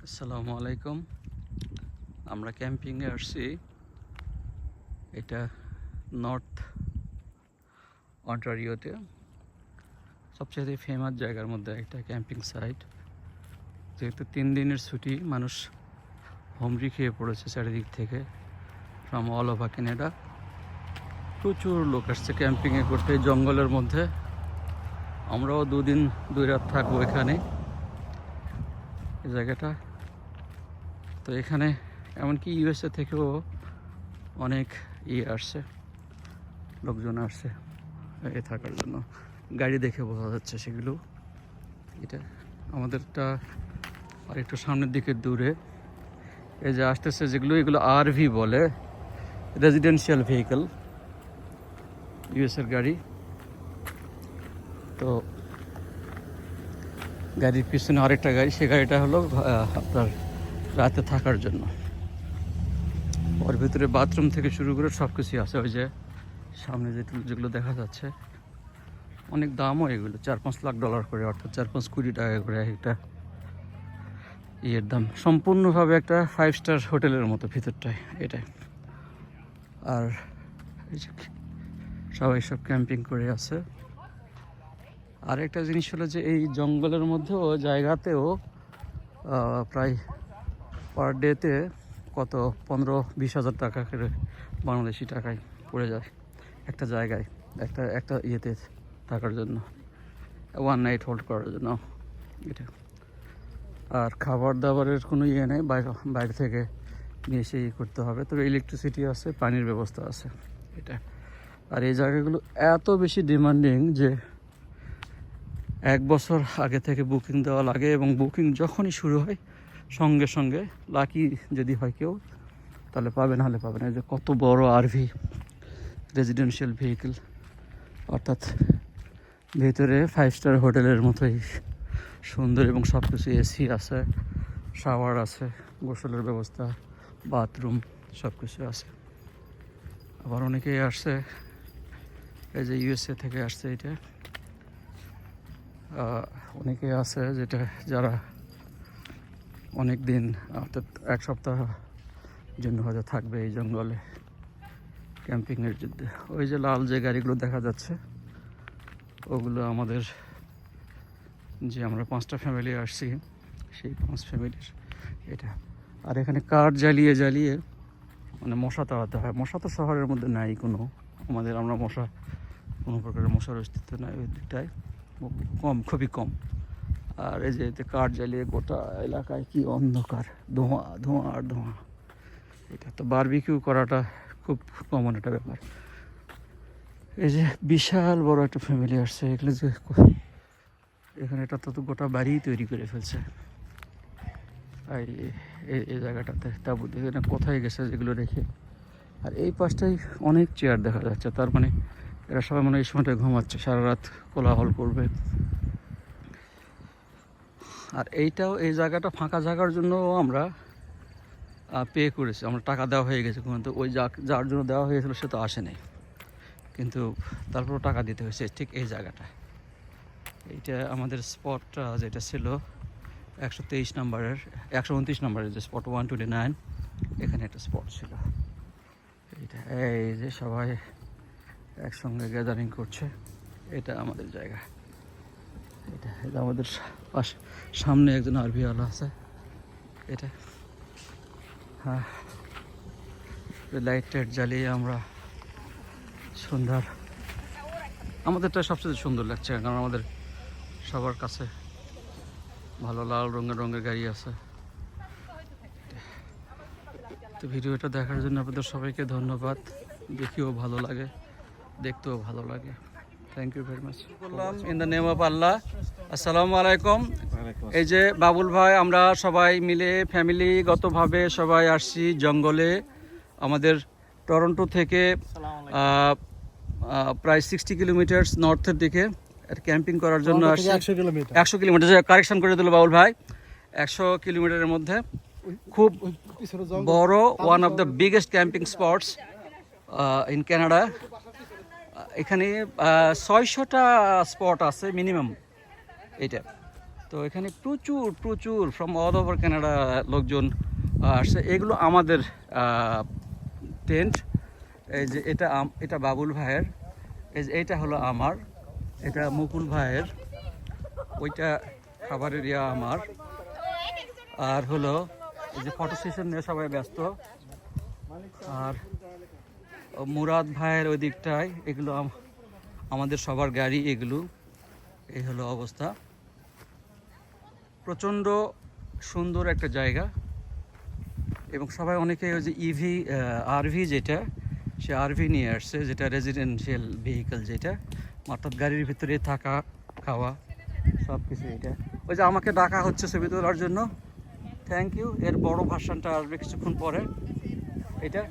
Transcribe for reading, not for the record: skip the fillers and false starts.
আসসালামু আলাইকুম। আমরা ক্যাম্পিংয়ে আসছি। এটা নর্থ অন্টারিওতে সবচেয়ে ফেমাস জায়গার মধ্যে একটা ক্যাম্পিং সাইট। যেহেতু 3 দিনের ছুটি, মানুষ হুমড়ি খেয়ে পড়েছে চারিদিক থেকে, ফ্রম অল ওভার কানাডা। প্রচুর লোক আসছে ক্যাম্পিংয়ে করতে জঙ্গলের মধ্যে। আমরাও 2 দিন 2 রাত থাকবো এখানে, এই জায়গাটা। তো এখানে এমনকি ইউএসএ থেকেও অনেক আসছে, লোকজন আসছে এ থাকার জন্য। গাড়ি দেখে বোঝা যাচ্ছে সেগুলো। এটা আমাদেরটা আর একটু সামনের দিকে দূরে এই যে আসতেছে যেগুলো, এগুলো আরভি বলে, রেজিডেন্সিয়াল ভেহিকল, ইউএসের গাড়ি। তো গাড়ির পিছনে আরেকটা গাড়ি, সে গাড়িটা হলো আপনার রাতে থাকার জন্য। ওর ভিতরে বাথরুম থেকে শুরু করে সব কিছুই আছে। ওই যে সামনে যেগুলো দেখা যাচ্ছে, অনেক দামও এগুলো, $4-5 লাখ করে, অর্থাৎ 4-5 কোটি টাকা করে একটা ইয়ের দাম। সম্পূর্ণভাবে একটা 5 স্টার হোটেলের মতো ভিতরটায় এটাই। আর সবাই সব ক্যাম্পিং করে আছে। আর একটা জিনিস হলো যে এই জঙ্গলের মধ্যেও জায়গাতেও প্রায় পার ডেতে কত 15-20 হাজার টাকা করে বাংলাদেশি টাকায় পড়ে যায় একটা জায়গায়, একটা ইয়েতে থাকার জন্য, 1 নাইট হোল্ড করার জন্য এটা। আর খাবার দাবারের কোনো ইয়ে নেই, বাইরে থেকে নিয়ে এসে করতে হবে। তবে ইলেকট্রিসিটি আছে, পানির ব্যবস্থা আছে এটা। আর এই জায়গাগুলো এত বেশি ডিমান্ডিং যে 1 বছর আগে থেকে বুকিং দেওয়া লাগে, এবং বুকিং যখনই শুরু হয় সঙ্গে সঙ্গে, লাকি যদি হয় কেউ তাহলে পাবে, নাহলে পাবে না। যে কত বড় আরভি, রেজিডেন্সিয়াল ভেহিকেল, অর্থাৎ ভেতরে 5 স্টার হোটেলের মতোই সুন্দর, এবং সব কিছু এসি আছে, শাওয়ার আছে, গোসলের ব্যবস্থা, বাথরুম, সব কিছু আছে। আবার অনেকেই আসছে, এই যে ইউএসএ থেকে আসছে এটা। অনেকে আছে যারা অনেক দিন, অর্থাৎ 1 সপ্তাহ জন্য হয়তো থাকবে এই জঙ্গলে ক্যাম্পিংয়ের যুদ্ধে। ওই যে লাল যে গাড়িগুলো দেখা যাচ্ছে, ওগুলো আমাদের, যে আমরা 5টা ফ্যামিলি আসছি, সেই 5 ফ্যামিলির এটা। আর এখানে কাঠ জ্বালিয়ে জ্বালিয়ে মানে মশা তাড়াতে হয়। মশা তো শহরের মধ্যে নাই কোনো, আমরা কোনো প্রকারের মশার অস্তিত্ব নাই ওই দিকটায়, কম, খুবই কম। আর এই যে এতে কাঠ জ্বালিয়ে গোটা এলাকায় কি অন্ধকার, ধোঁয়া ধোঁয়া আর ধোঁয়া। এটা তো বারবিকিউ করাটা খুব কমন একটা ব্যাপার। এই যে বিশাল বড় একটা ফ্যামিলি আসছে, এগুলো যে এখানে এটা তো গোটা বাড়ি তৈরি করে ফেলছে। আর এই জায়গাটাতে তাবু দেখে না কোথায় গেছে যেগুলো রেখে। আর এই পাশটাই অনেক চেয়ার দেখা যাচ্ছে, তার মানে এরা সবাই মানে এই সময়টায় ঘুমাচ্ছে, সারা রাত কোলাহল করবে। আর এইটাও, এই জায়গাটা ফাঁকা জায়গার জন্য আমরা পে করেছি, আমরা টাকা দেওয়া হয়ে গেছে। কিন্তু ওই যার জন্য দেওয়া হয়েছিল সে তো আসেনি, কিন্তু তারপরও টাকা দিতে হয়েছে। ঠিক এই জায়গাটা, এইটা আমাদের স্পটটা যেটা ছিল 123 নম্বরের, 129 নম্বরের যে স্পট 129, এখানে একটা স্পট ছিল এইটা। এই যে সবাই একসঙ্গে গ্যাদারিং করছে, এটা আমাদের জায়গা। এটা আমাদের সামনে একজন আরভিওয়ালা আছে এটা। হ্যাঁ, লাইট টাইট জ্বালিয়ে আমরা সুন্দর, আমাদেরটা সবচেয়ে সুন্দর লাগছে, কারণ আমাদের সবার কাছে ভালো লাল রঙের গাড়ি আছে। তো ভিডিওটা দেখার জন্য আপনাদের সবাইকে ধন্যবাদ। দেখিও ভালো লাগে, দেখতেও ভালো লাগে। Thank you very much. বললাম in the name of Allah, আসসালামু আলাইকুম। এই যে বাবুল ভাই, আমরা সবাই মিলে ফ্যামিলিগতভাবে সবাই আসছি জঙ্গলে, আমাদের টরন্টো থেকে প্রায় 60 কিলোমিটার নর্থের দিকে ক্যাম্পিং করার জন্য আসছি। 100 কিলোমিটার, কারেকশন করে দিল বাবুল ভাই, 100 কিলোমিটারের মধ্যে খুব বড়, one of the biggest camping spots in Canada. এখানে 600টা স্পট আছে মিনিমাম এটা। তো এখানে প্রচুর প্রচুর ফ্রম অল ওভার কানাডা লোকজন আসছে। এগুলো আমাদের টেন্ট। এই যে এটা বাবুল ভাইয়ের, এই যে এইটা হলো আমার, এটা মুকুল ভাইয়ের, ওইটা খাবারের আমার। আর হলো এই যে ফটো সেশন নিয়ে সবাই ব্যস্ত। আর মুরাদ ভাইয়ের ওই দিকটায় এগুলো আমাদের সবার গাড়ি এগুলো। এই হলো অবস্থা। প্রচণ্ড সুন্দর একটা জায়গা এবং সবাই অনেকে ওই যে ইভি আরভি যেটা, সে আরভি নিয়ে আসছে, যেটা রেজিডেন্সিয়াল ভেহিকেল, যেটা অর্থাৎ গাড়ির ভিতরে থাকা খাওয়া সব কিছু। এটা ওই যে আমাকে ডাকা হচ্ছে ছবি তোলার জন্য, থ্যাংক ইউ। এর বড় ভার্সনটা আসবে কিছুক্ষণ পরে। এটা